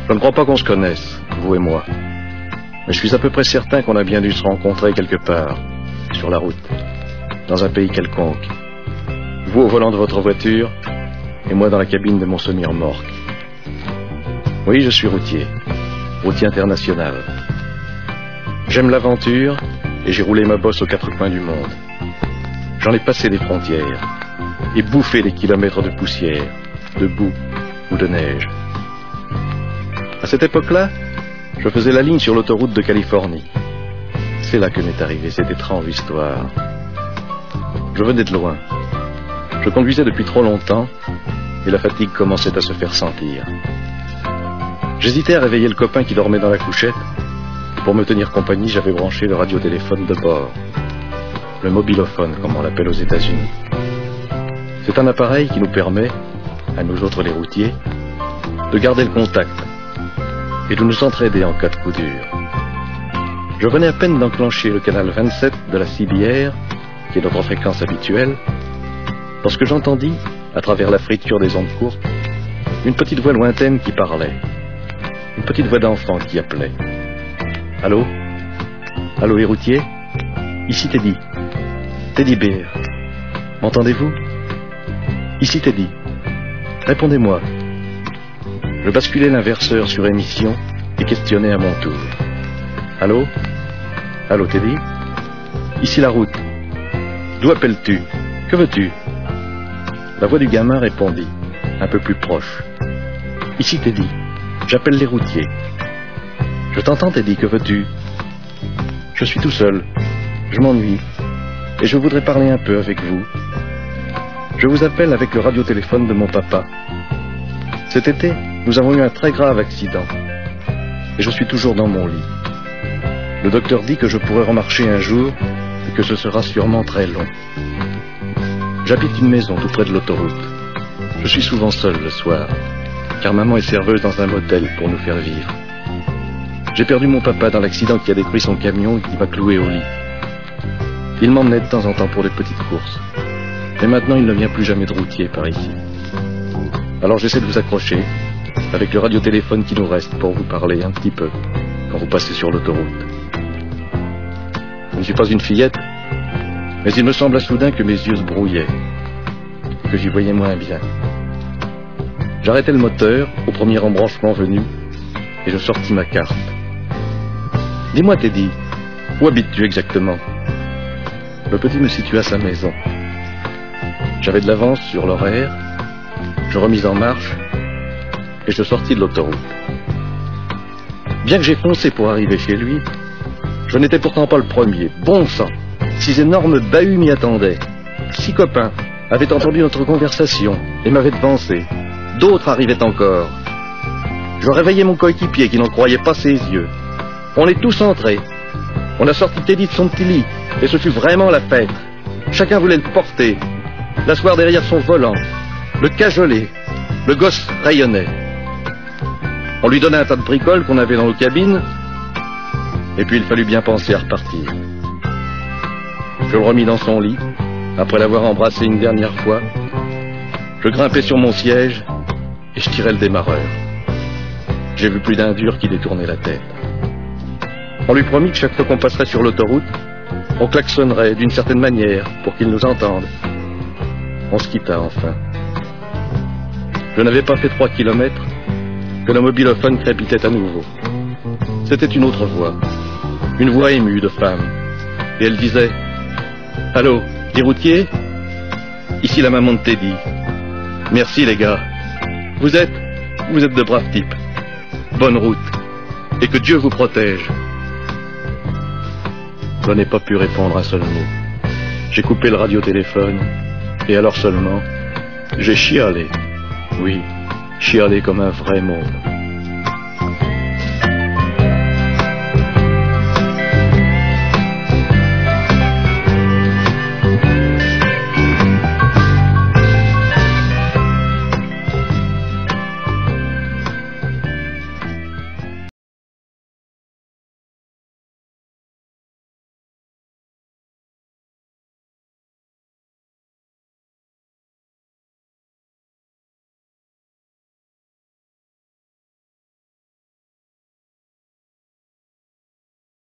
Je ne crois pas qu'on se connaisse, vous et moi. Mais je suis à peu près certain qu'on a bien dû se rencontrer quelque part, sur la route, dans un pays quelconque. Vous au volant de votre voiture, et moi dans la cabine de mon semi-remorque. Oui, je suis routier international. J'aime l'aventure, et j'ai roulé ma bosse aux quatre coins du monde. J'en ai passé des frontières, et bouffé des kilomètres de poussière, de boue ou de neige. À cette époque-là, je faisais la ligne sur l'autoroute de Californie. C'est là que m'est arrivée cette étrange histoire. Je venais de loin. Je conduisais depuis trop longtemps et la fatigue commençait à se faire sentir. J'hésitais à réveiller le copain qui dormait dans la couchette. Pour me tenir compagnie, j'avais branché le radiotéléphone de bord. Le mobilophone, comme on l'appelle aux États-Unis. C'est un appareil qui nous permet, à nous autres les routiers, de garder le contact et de nous entraider en cas de coup dur. Je venais à peine d'enclencher le canal 27 de la CBR, qui est notre fréquence habituelle, lorsque j'entendis, à travers la friture des ondes courtes, une petite voix lointaine qui parlait. Une petite voix d'enfant qui appelait. Allô? Allô, les routiers? Ici Teddy. Teddy Bear. M'entendez-vous? Ici Teddy. Répondez-moi. Je basculais l'inverseur sur émission et questionnais à mon tour. Allô? Allô, Teddy? Ici la route. D'où appelles-tu? Que veux-tu? La voix du gamin répondit, un peu plus proche. Ici Teddy. J'appelle les routiers. Je t'entends, Teddy, que veux-tu? Je suis tout seul. Je m'ennuie. Et je voudrais parler un peu avec vous. Je vous appelle avec le radiotéléphone de mon papa. Cet été, nous avons eu un très grave accident. Et je suis toujours dans mon lit. Le docteur dit que je pourrai remarcher un jour et que ce sera sûrement très long. J'habite une maison tout près de l'autoroute. Je suis souvent seul le soir, car maman est serveuse dans un motel pour nous faire vivre. J'ai perdu mon papa dans l'accident qui a détruit son camion et qui m'a cloué au lit. Il m'emmenait de temps en temps pour des petites courses. Mais maintenant, il ne vient plus jamais de routier par ici. Alors j'essaie de vous accrocher, avec le radiotéléphone qui nous reste pour vous parler un petit peu, quand vous passez sur l'autoroute. Je ne suis pas une fillette, mais il me sembla soudain que mes yeux se brouillaient, et que j'y voyais moins bien. J'arrêtai le moteur au premier embranchement venu, et je sortis ma carte. Dis-moi, Teddy, où habites-tu exactement? Le petit me situa à sa maison. J'avais de l'avance sur l'horaire, je remis en marche, et je sortis de l'autoroute. Bien que j'ai foncé pour arriver chez lui, je n'étais pourtant pas le premier. Bon sang, 6 énormes bahuts m'y attendaient. 6 copains avaient entendu notre conversation et m'avaient devancé. D'autres arrivaient encore. Je réveillai mon coéquipier qui n'en croyait pas ses yeux. On est tous entrés. On a sorti Teddy de son petit lit, et ce fut vraiment la fête. Chacun voulait le porter, l'asseoir derrière son volant, le cajoler. Le gosse rayonnait. On lui donna un tas de bricoles qu'on avait dans nos cabines, et puis il fallut bien penser à repartir. Je le remis dans son lit, après l'avoir embrassé une dernière fois. Je grimpai sur mon siège, et je tirai le démarreur. J'ai vu plus d'un dur qui détournait la tête. On lui promit que chaque fois qu'on passerait sur l'autoroute, on klaxonnerait d'une certaine manière pour qu'il nous entende. On se quitta enfin. Je n'avais pas fait 3 kilomètres que le mobilophone crépitait à nouveau. C'était une autre voix, une voix émue de femme. Et elle disait « Allô, les routiers? Ici la maman de Teddy. Merci les gars. Vous êtes de braves types. Bonne route. Et que Dieu vous protège. » Je n'ai pas pu répondre un seul mot. J'ai coupé le radiotéléphone, et alors seulement, j'ai chialé. Oui, chialé comme un vrai môme.